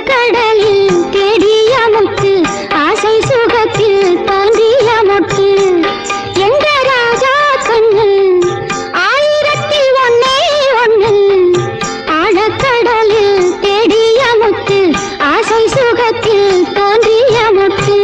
ஆழக்கடலில் தேடிய முத்து ஆசை சுகத்தில் தோன்றிய முத்து எங்க ராஜா கண்ணு ஆயிரத்தில் ஒன்னே ஒண்ணு ஆழக்கடலில் தேடிய முத்து ஆசை சுகத்தில் தோன்றிய முத்து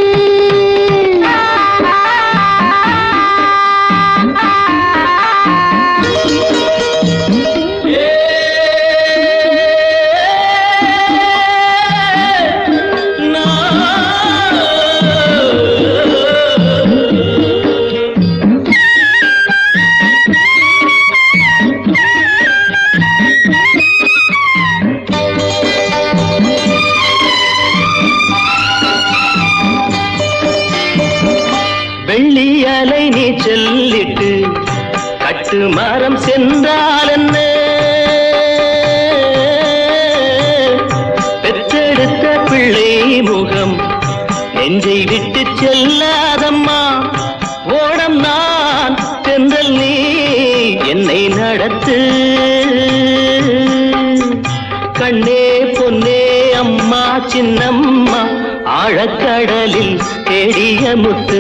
வெள்ளியலை நீ சொல்லிட்டு கட்டு மரம் சென்றால் என்ன பெற்றெடுத்த பிள்ளை முகம் நெஞ்சை விட்டு செல்லாதம்மா ஓடம் நான் தென்றல் நீ என்னை நடத்து கண்ணே பொன்னே அம்மா சின்னம்மா ஆழக்கடலில் தேடிய முத்து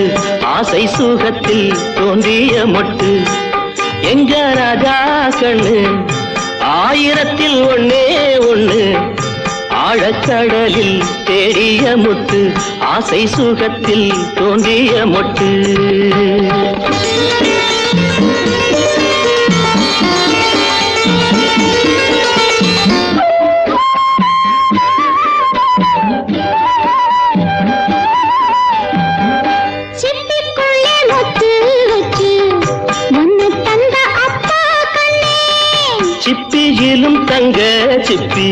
ஆசை சுகத்தில் தோன்றிய மொட்டு எங்க ராஜா கண்ணு ஆயிரத்தில் ஒன்னே ஒண்ணு ஆழக்கடலில் தேடிய முத்து ஆசை சுகத்தில் தோன்றிய மொட்டு சிப்பியிலும் தங்க சிப்பி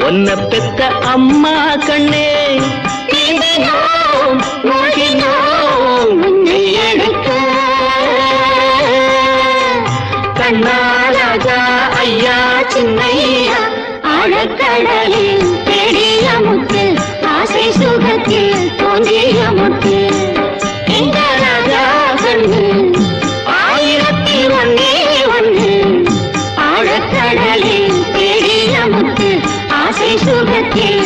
ஒன்ன பெத்த அம்மா கண்ணே எடுக்க கண்ணா ராஜா ஐயா சின்னையா ஆழக்கடலில் தேடிய முத்து ஆசை சுகத்தில் தோன்றிய முத்து எங்க ராஜா கண்ணு ஆயிரத்தில் ஒன்னே ஒண்ணு ஆழக்கடலில் தேடிய முத்து ஆசை சுகத்தில்